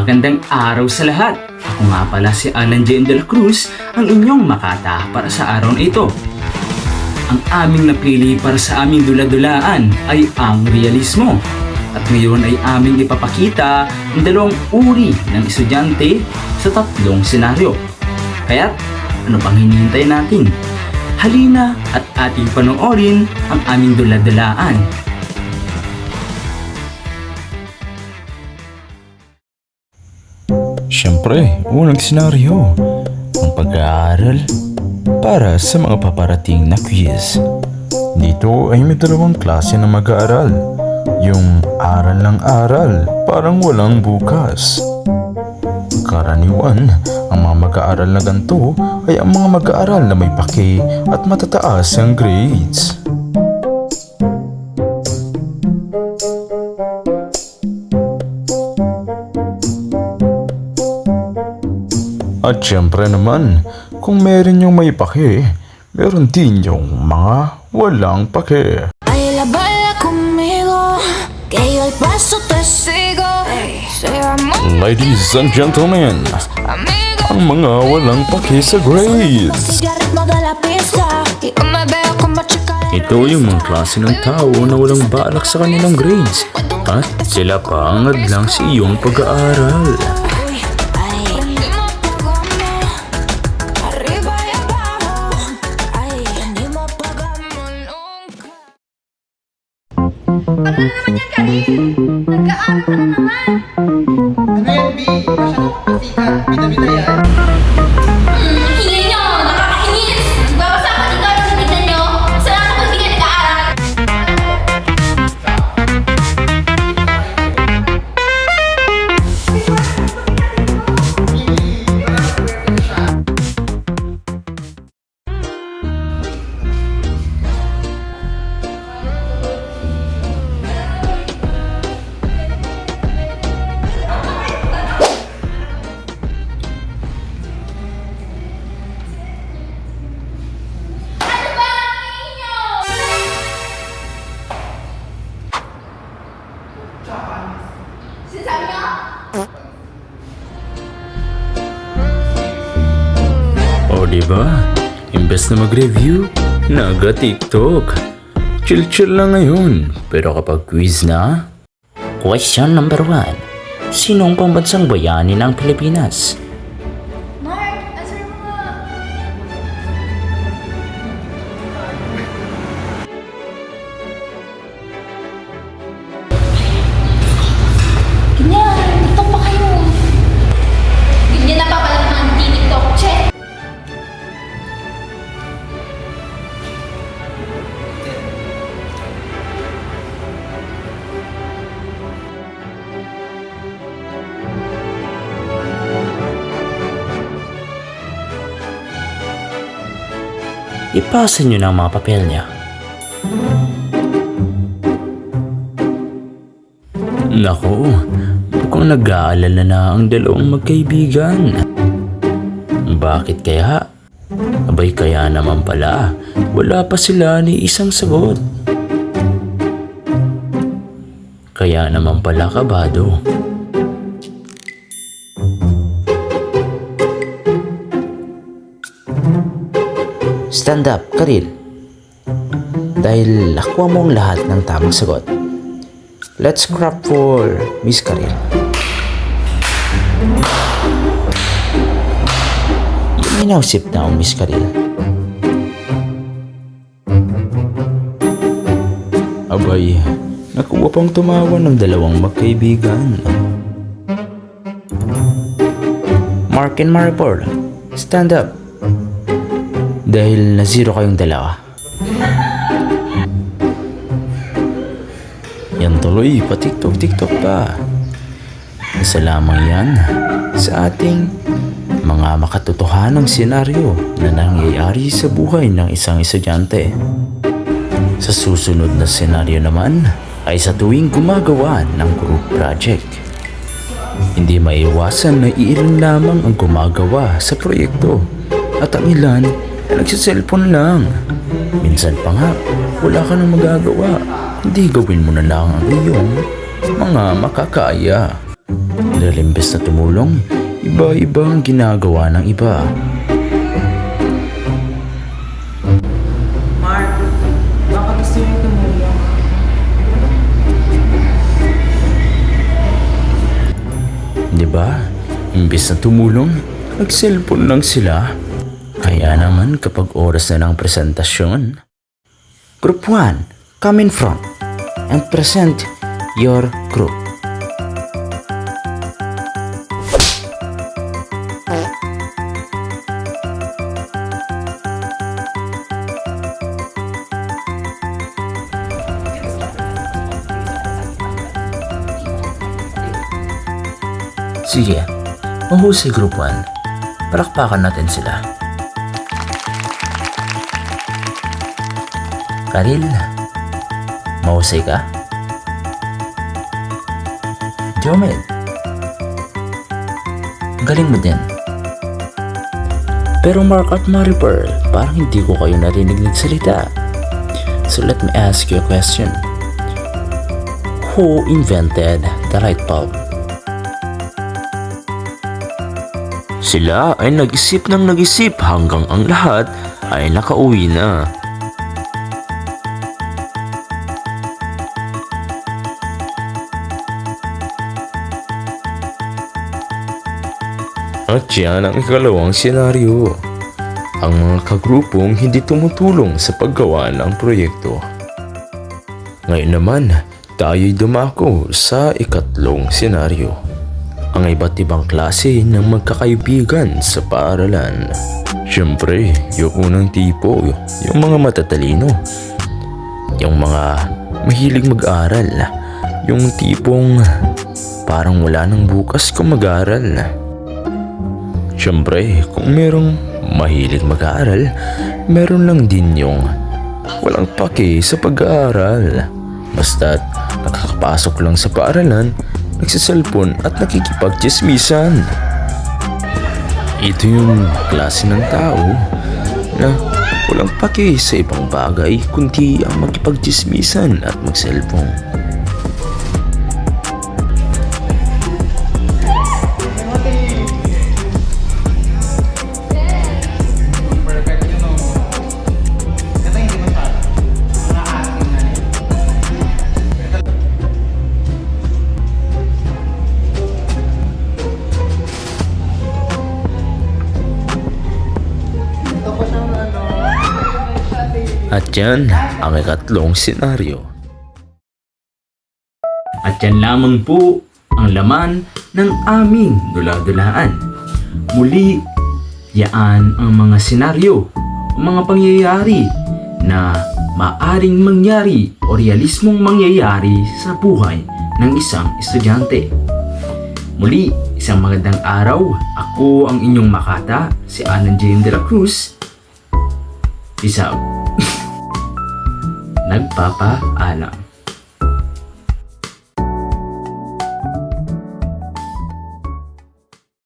Magandang araw sa lahat! Ako nga pala si Alan J. de la Cruz, ang inyong makata para sa araw na ito. Ang aming napili para sa aming dula-dulaan ay ang realismo. At ngayon ay aming ipapakita ang dalawang uri ng estudyante sa tatlong senaryo. Kaya't ano pang hinihintay natin? Halina at ating panoorin ang aming dula-dulaan. Siyempre, unang senaryo, ang pag-aaral para sa mga paparating na quiz. Dito ay may dalawang klase na mag-aaral. Yung aral ng aral, parang walang bukas. Karaniwan, ang mga mag-aaral na ganito ay ang mga mag-aaral na may pake at matataas ang grades. At syempre naman, kung meron yung may pake, meron din yung mga walang pake. Ay, la bala conmigo, que yo el paso te sigo. Ladies and gentlemen, ang mga walang pake sa grades. Ito yung mga klase ng tao na walang balak sa kanilang grades at sila pa ang hadlang sa iyong pag-aaral. Ano na naman yan, Kari? Nag-aaral ka na naman. Ano yan, B? Masyadong pasikat. Bida-bida yan. Hingin nyo! Nakakainis! Nagbabasa pa din kayo ng tignan nyo. Salamat kung hindi ka nag-aaral. Sinasabi nyo? O diba? Imbes na mag-review, naga-TikTok. Chill-chill lang ngayon. Pero kapag quiz na... Question number 1. Sinong pambansang bayani ng Pilipinas? Mark, answer mo nga. Ganyan, TikTok pa kayo. Ganyan na pa pala ng mga TikTok. Check! Ipasa nyo na ang mga papel niya. Naku, mukhang nag-aalala na ang dalawang magkaibigan. Bakit kaya? Abay kaya naman pala, wala pa sila ni isang sagot. Kaya naman pala kabado. Stand up, Karil. Dahil nakuha mo ang lahat ng tamang sagot. Let's clap for Miss Karil. Inausip na ang Miss Karil. Abay, nakuha pang tumawa ng dalawang magkaibigan. Mark and Maripol, stand up. Dahil na-zero kayong dalawa. Yan tuloy, pa-TikTok pa. Isa lamang yan sa ating mga makatotohanang senaryo na nangyayari sa buhay ng isang estudyante. Sa susunod na senaryo naman ay sa tuwing gumagawa ng group project. Hindi maiwasan na iilan lamang ang gumagawa sa proyekto at ang ilan ay nagsiselfon lang. Minsan pa nga, wala ka nang magagawa. Hindi gawin mo na lang ang iyong mga makakaya. Dahil imbes na tumulong, iba-iba ang ginagawa ng iba. Mark, baka gusto niyo tumulong. Diba? Imbes na tumulong, nag-cellphone lang sila. Kaya naman kapag oras na ng presentasyon, Group 1, come in front and present your group. Sige, mahusay Group 1. Palakpakan natin sila. Karil, mahusay ka? Jomel, galing mo din. Pero Mark at Maripearl, parang hindi ko kayo narinig nagsalita. So let me ask you a question. Who invented the light bulb? Sila ay nag-isip ng nag-isip hanggang ang lahat ay nakauwi na. At yan ang ikalawang senaryo. Ang mga kagrupong hindi tumutulong sa paggawa ng proyekto. Ngayon naman, tayo'y dumako sa ikatlong senaryo. Ang iba't ibang klase ng magkakaibigan sa paaralan. Siyempre, yung unang tipo, yung mga matatalino. Yung mga mahilig mag-aral. Yung tipong parang wala nang bukas kung mag-aral. Siyempre, kung merong mahilig mag-aaral, meron lang din yung walang pake sa pag-aaral. Basta't nakakapasok lang sa paaralan, nagsiselfon at nakikipag-chismisan. Ito yung klase ng tao na walang pake sa ibang bagay kundi ang makipag-chismisan at mag-cellphone. Perfect yun, no? Ito hindi masyado. Mga ating na rin. Ito po siyang ano. At yan ang ikatlong senaryo. At yan lamang po ang laman ng aming dula-dulaan. Muli, yaan ang mga senaryo o mga pangyayari na maaring mangyari o realismong mangyayari sa buhay ng isang estudyante. Muli, isang magandang araw. Ako ang inyong makata, si Alan J. de la Cruz. Peace out. Nagpapaalam.